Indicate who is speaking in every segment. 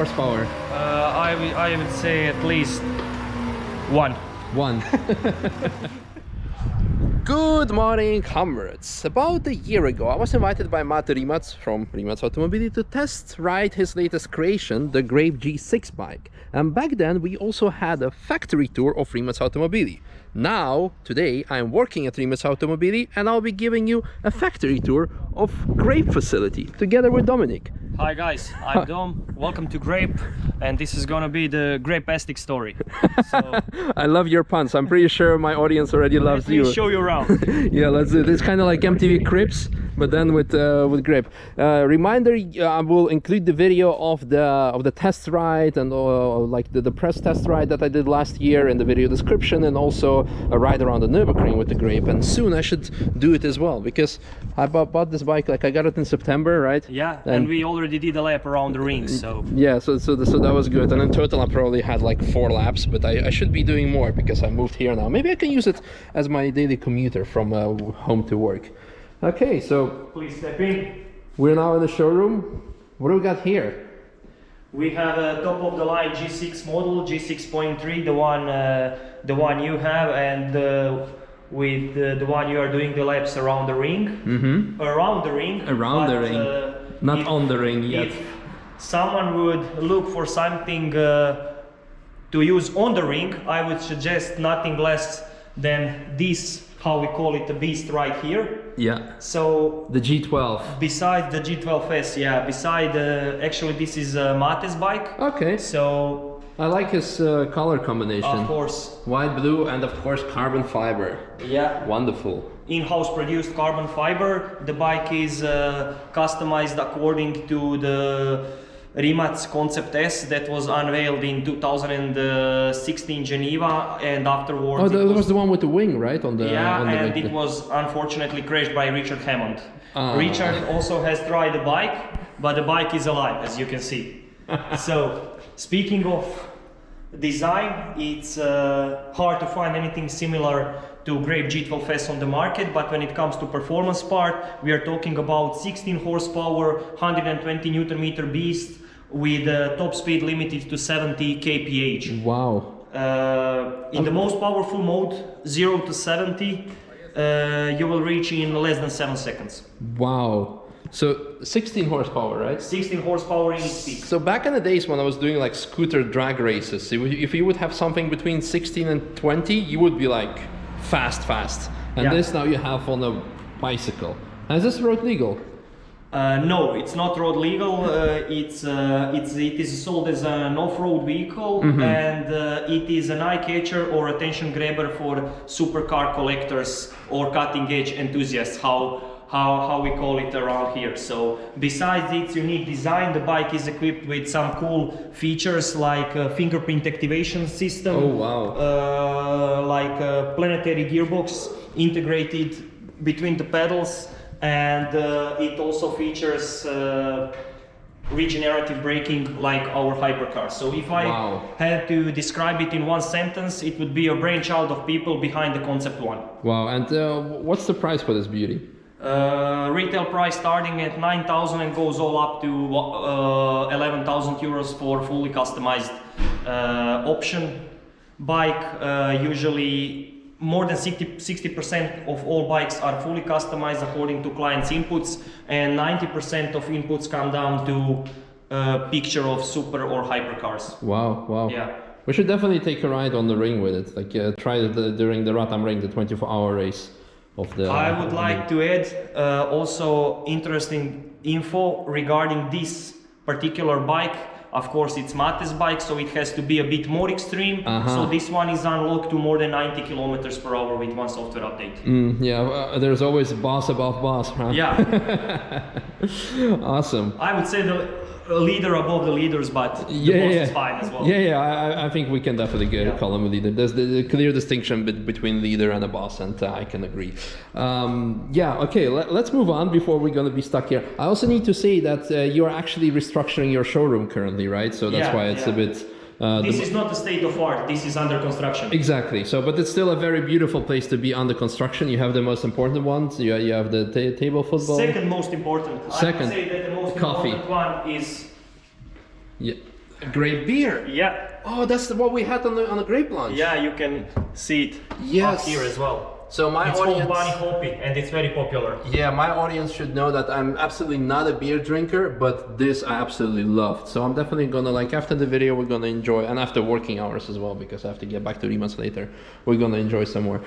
Speaker 1: horsepower?
Speaker 2: I would say at least one.
Speaker 1: One. Good morning, comrades. About a year ago, I was invited by Matt Rimac from Rimac Automobili to test ride his latest creation, the Greyp G6 bike. And back then, we also had a factory tour of Rimac Automobili. Now, today, I'm working at Rimac Automobili and I'll be giving you a factory tour of Greyp facility, together with Dominic.
Speaker 2: Hi guys, I'm Dom. Welcome to Greyp, and this is gonna be the Greypastic story. So,
Speaker 1: I love your puns. I'm pretty sure my audience already loves you.
Speaker 2: let me show you around.
Speaker 1: Yeah, let's do it. It's kind of like MTV Cribs, but then with Greyp. Reminder: I will include the video of the test ride and like the press test ride that I did last year in the video description, and also a ride around the Nürburgring with the Greyp. And soon I should do it as well, because I bought this bike, like I got it in September, right?
Speaker 2: Yeah, and we already did a lap around the ring, so
Speaker 1: yeah, so that was good. And in total I probably had like 4 laps, but I should be doing more because I moved here now. Maybe I can use it as my daily commuter from home to work. Okay, so
Speaker 2: please step in.
Speaker 1: We're now in the showroom. What do we got here?
Speaker 2: We have a top of the line G6 model, G6.3, the one you have, and with the one you are doing the laps around the ring.
Speaker 1: Mm-hmm.
Speaker 2: Around the ring.
Speaker 1: Around the ring. Not on the ring yet.
Speaker 2: If someone would look for something to use on the ring, I would suggest nothing less than this, how we call it, the beast right here.
Speaker 1: Yeah.
Speaker 2: So
Speaker 1: the G12.
Speaker 2: Besides the G12S, yeah. Beside, actually, this is Mate's bike.
Speaker 1: Okay.
Speaker 2: So
Speaker 1: I like his color combination.
Speaker 2: of course.
Speaker 1: White, blue, and of course carbon fiber.
Speaker 2: Yeah.
Speaker 1: Wonderful.
Speaker 2: In-house produced carbon fiber. The bike is customized according to the Rimac Concept S that was unveiled in 2016 Geneva, and afterwards.
Speaker 1: Oh, that was the one with the wing, right? On the
Speaker 2: and it was unfortunately crashed by Richard Hammond. Richard also has tried the bike, but the bike is alive, as you can see. So, speaking of design, it's hard to find anything similar to Greyp G12S on the market, but when it comes to performance part, we are talking about 16 horsepower, 120 Newton meter beast with top speed limited to 70 kph.
Speaker 1: Wow.
Speaker 2: In the most powerful mode, 0 to 70, you will reach in less than 7 seconds.
Speaker 1: Wow. So 16 horsepower, right?
Speaker 2: 16 horsepower in its peak.
Speaker 1: So back in the days when I was doing like scooter drag races, if you would have something between 16 and 20, you would be like fast. And this now you have on a bicycle. And is this road legal?
Speaker 2: No, it's not road legal. It is sold as an off-road vehicle, and it is an eye-catcher or attention grabber for supercar collectors or cutting-edge enthusiasts, how we call it around here. So besides its unique design, the bike is equipped with some cool features like a fingerprint activation system.
Speaker 1: Oh wow.
Speaker 2: Like a planetary gearbox integrated between the pedals, and it also features regenerative braking like our hypercar. So if I had to describe it in one sentence, it would be a brainchild of people behind the Concept One.
Speaker 1: Wow. And what's the price for this beauty?
Speaker 2: Retail price starting at 9,000 and goes all up to 11,000 euros for fully customized option. Bike, usually more than 60% of all bikes are fully customized according to clients' inputs, and 90% of inputs come down to a picture of super or hypercars.
Speaker 1: Wow, wow.
Speaker 2: Yeah.
Speaker 1: We should definitely take a ride on the ring with it, like try it during the Rotterdam Ring, the 24-hour race of the...
Speaker 2: I would like to add also interesting info regarding this particular bike. Of course, it's Mate's bike, so it has to be a bit more extreme. So this one is unlocked to more than 90 kilometers per hour with one software update.
Speaker 1: Yeah, there's always boss above boss, huh?
Speaker 2: Yeah.
Speaker 1: Awesome.
Speaker 2: I would say the leader above the leaders, but the boss is fine as well.
Speaker 1: I think we can definitely call him a leader. There's the clear distinction between leader and a boss, and I can agree. Okay, let's move on before we're going to be stuck here. I also need to say that you're actually restructuring your showroom currently, right? So that's why it's a bit...
Speaker 2: this is not a state of art, this is under construction.
Speaker 1: Exactly, so but it's still a very beautiful place to be under construction. You have the most important ones, you have the table football.
Speaker 2: Second most important.
Speaker 1: Second.
Speaker 2: I would say that the most important one is
Speaker 1: Grape beer.
Speaker 2: Yeah.
Speaker 1: Oh, that's what we had on the grape launch.
Speaker 2: Yeah, you can see it
Speaker 1: Yes.
Speaker 2: up here as well.
Speaker 1: So my
Speaker 2: It's
Speaker 1: audience,
Speaker 2: called Bunny Hoppy, and it's very popular.
Speaker 1: yeah, my audience should know that I'm absolutely not a beer drinker, but this I absolutely loved. So I'm definitely gonna, like, after the video, we're gonna enjoy, and after working hours as well, because I have to get back to Rimac later, we're gonna enjoy some more.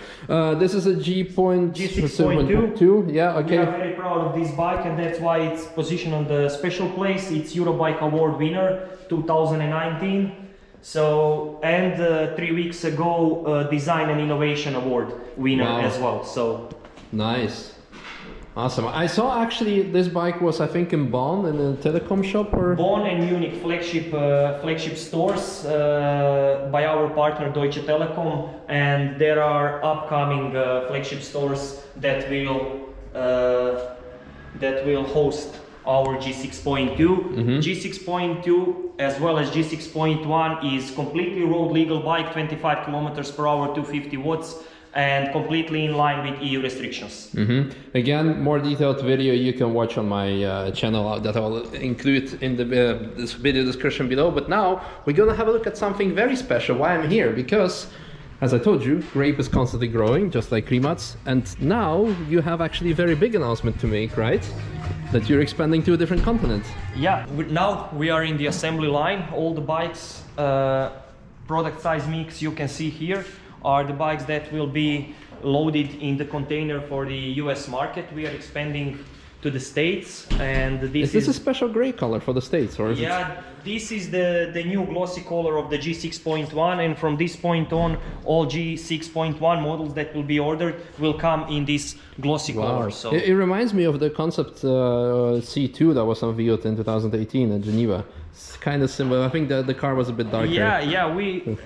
Speaker 1: This is a G6.2. Yeah, okay.
Speaker 2: We are very proud of this bike, and that's why it's positioned on the special place. It's Eurobike Award winner 2019. So, and 3 weeks ago, Design and Innovation Award winner as well. So
Speaker 1: nice, awesome. I saw actually this bike was, I think, in Bonn in a telecom shop, or
Speaker 2: Bonn and Munich flagship stores by our partner Deutsche Telekom, and there are upcoming flagship stores that will host our G6.2. G6.2 as well as G6.1 is completely road legal bike, 25 kilometers per hour, 250 watts, and completely in line with EU restrictions.
Speaker 1: Again, more detailed video you can watch on my channel that I'll include in the this video description below. But now we're gonna have a look at something very special. Why I'm here, because as I told you, Greyp is constantly growing, just like Rimac, and now you have actually a very big announcement to make, right? That you're expanding to a different continent.
Speaker 2: Yeah, now we are in the assembly line. All the bikes, product size mix you can see here, are the bikes that will be loaded in the container for the US market. We are expanding to the States, and
Speaker 1: Is this a special gray color for the States, or is
Speaker 2: this is the new glossy color of the G6.1, and from this point on, all G6.1 models that will be ordered will come in this glossy color. So
Speaker 1: it reminds me of the concept C2 that was unveiled in 2018 in Geneva. It's kind of similar. I think the car was a bit darker.
Speaker 2: Yeah, we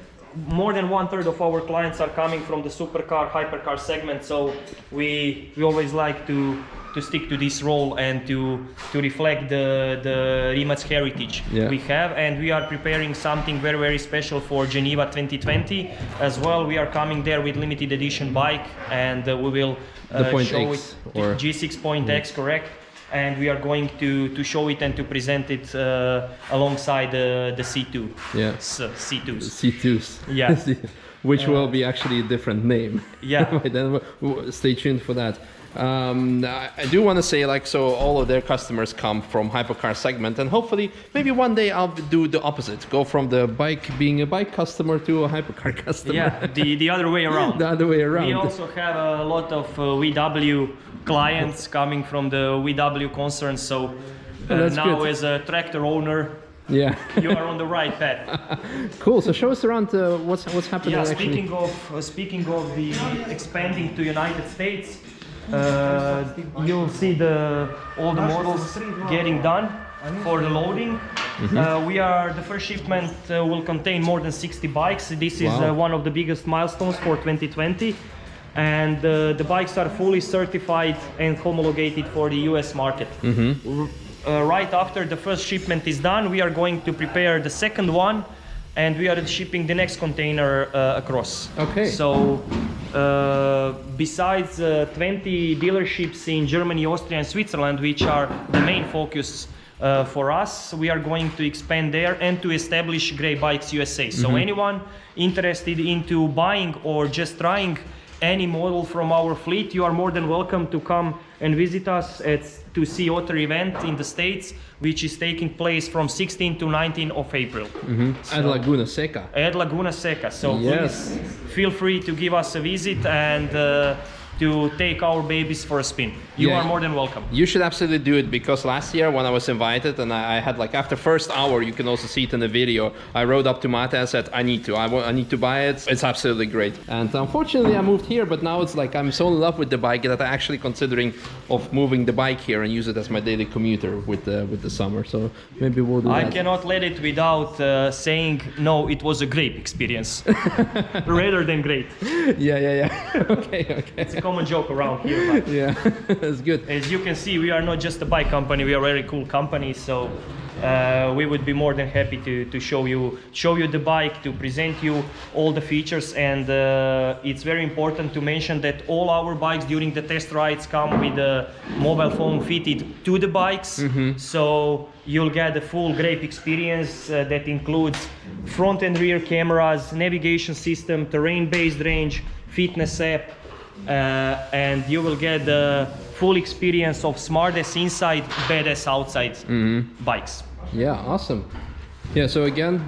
Speaker 2: more than 1/3 of our clients are coming from the supercar, hypercar segment, so we always like to stick to this role and to reflect the Rimac heritage we have, and we are preparing something very, very special for Geneva 2020 as well. We are coming there with limited edition bike, and we will show
Speaker 1: X,
Speaker 2: it,
Speaker 1: or
Speaker 2: G6.X, correct, and we are going to show it and to present it alongside the C2.
Speaker 1: Yeah.
Speaker 2: C2s.
Speaker 1: C2s.
Speaker 2: Yeah.
Speaker 1: Which will be actually a different name.
Speaker 2: Yeah.
Speaker 1: Then stay tuned for that. I do want to say, like, so all of their customers come from hypercar segment, and hopefully maybe one day I'll do the opposite, go from the bike being a bike customer to a hypercar customer.
Speaker 2: Yeah, the other way around.
Speaker 1: The other way around.
Speaker 2: We also have a lot of VW clients coming from the VW concern, so now
Speaker 1: good.
Speaker 2: as a tractor owner,
Speaker 1: yeah,
Speaker 2: you are on the right path.
Speaker 1: Cool. So show us around what's happening.
Speaker 2: Yeah,
Speaker 1: actually.
Speaker 2: speaking of the expanding to United States, you'll see all the models getting done for the loading. The first shipment will contain more than 60 bikes. This is one of the biggest milestones for 2020. And the bikes are fully certified and homologated for the US market. Right after the first shipment is done, we are going to prepare the second one, and we are shipping the next container across.
Speaker 1: Okay.
Speaker 2: So besides 20 dealerships in Germany, Austria and Switzerland, which are the main focus for us, we are going to expand there and to establish Grey Bikes USA. So anyone interested into buying or just trying any model from our fleet, you are more than welcome to come and visit us to see Otter event in the States, which is taking place from 16 to 19 of April.
Speaker 1: At Laguna Seca.
Speaker 2: At Laguna Seca. So please feel free to give us a visit and to take our babies for a spin. You are more than welcome.
Speaker 1: You should absolutely do it, because last year when I was invited, and I had, like, after first hour, you can also see it in the video, I rode up to Mate and said, I need to buy it. It's absolutely great. And unfortunately I moved here, but now it's like I'm so in love with the bike that I'm actually considering of moving the bike here and use it as my daily commuter with the summer. So maybe we'll do that.
Speaker 2: I cannot let it without saying, no, it was a great experience. Rather than great.
Speaker 1: Yeah. Okay.
Speaker 2: It's a common joke around here. But
Speaker 1: yeah, that's good.
Speaker 2: as you can see, we are not just a bike company, we are a very cool company. So we would be more than happy to show you the bike, to present you all the features. And it's very important to mention that all our bikes during the test rides come with a mobile phone fitted to the bikes. So you'll get a full Greyp experience that includes front and rear cameras, navigation system, terrain-based range, fitness app, and you will get the full experience of smartest inside, badass outside bikes.
Speaker 1: Yeah, awesome. Yeah, so again,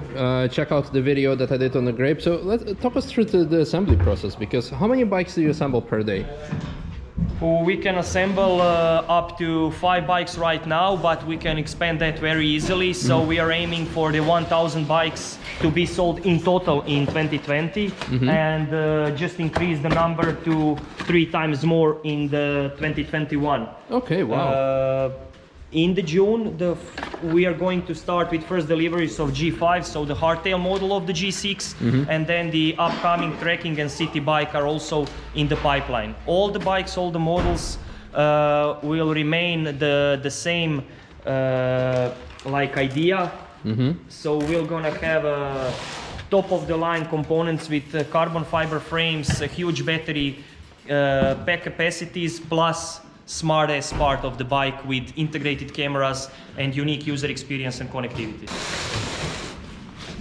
Speaker 1: check out the video that I did on the Greyp. So let's talk us through the assembly process, because how many bikes do you assemble per day?
Speaker 2: We can assemble up to 5 bikes right now, but we can expand that very easily. So we are aiming for the 1,000 bikes to be sold in total in 2020, and just increase the number to 3 times more in the 2021.
Speaker 1: Okay, wow.
Speaker 2: In the June, we are going to start with first deliveries of G5, so the hardtail model of the G6, and then the upcoming trekking and city bike are also in the pipeline. All the bikes, all the models will remain the same like idea. So we're gonna have top of the line components with carbon fiber frames, a huge battery, pack capacities, plus smartest part of the bike with integrated cameras and unique user experience and connectivity.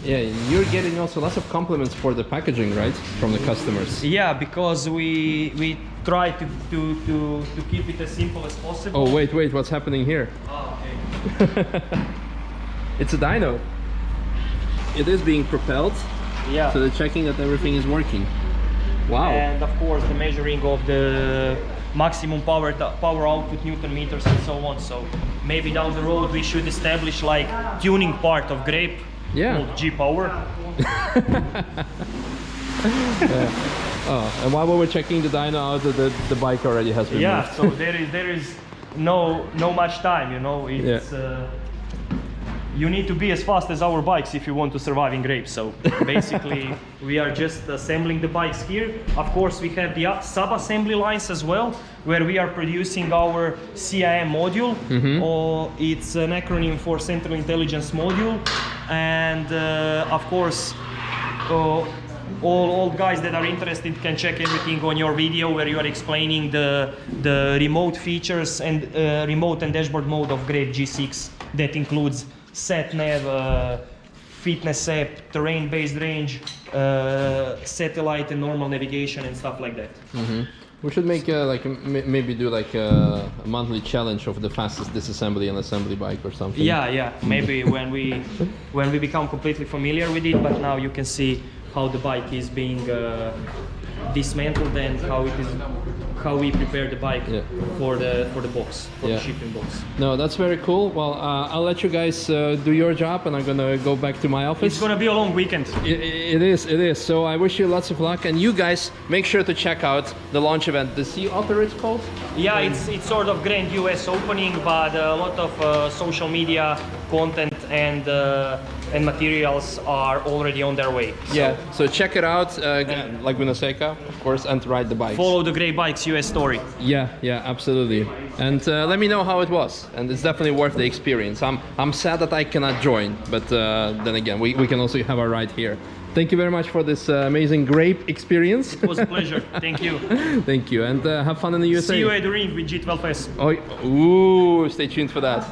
Speaker 1: Yeah, you're getting also lots of compliments for the packaging, right, from the customers?
Speaker 2: Yeah, because we try to keep it as simple as possible.
Speaker 1: Oh, wait, what's happening here?
Speaker 2: Oh, okay.
Speaker 1: It's a dyno. It is being propelled.
Speaker 2: Yeah.
Speaker 1: So they're checking that everything is working. Wow.
Speaker 2: And of course the measuring of the maximum power output, Newton meters, and so on. So maybe down the road we should establish like tuning part of Greyp, called G Power.
Speaker 1: Oh, and while we were checking the dyno out, the bike already has been moved.
Speaker 2: So there is no much time, you know. It's you need to be as fast as our bikes if you want to survive in Greyp. So basically we are just assembling the bikes here. Of course we have the sub-assembly lines as well, where we are producing our CIM module, or it's an acronym for Central Intelligence Module. And of course all guys that are interested can check everything on your video, where you are explaining the remote features and remote and dashboard mode of Greyp G6 that includes sat nav, fitness app, terrain-based range, satellite and normal navigation and stuff like that.
Speaker 1: We should make like maybe do like a monthly challenge of the fastest disassembly and assembly bike or something.
Speaker 2: Yeah, maybe when we become completely familiar with it. But now you can see how the bike is being dismantled and how we prepare the bike for the box, for the shipping box.
Speaker 1: No, that's very cool. Well, I'll let you guys do your job, and I'm gonna go back to my office.
Speaker 2: It's gonna be a long weekend.
Speaker 1: It is. So I wish you lots of luck, and you guys make sure to check out the launch event. The Sea Otter it's called?
Speaker 2: Yeah, it's sort of grand US opening, but a lot of social media content and materials are already on their way.
Speaker 1: So check it out, like Vinoseka, of course, and ride the bikes.
Speaker 2: Follow the Greyp Bikes US story.
Speaker 1: Yeah, absolutely. And let me know how it was. And it's definitely worth the experience. I'm sad that I cannot join, but then again, we can also have a ride here. Thank you very much for this amazing Greyp experience.
Speaker 2: It was a pleasure. Thank you.
Speaker 1: Thank you, and have fun in the USA.
Speaker 2: See you at the ring with G12S.
Speaker 1: Oh, ooh, stay tuned for that.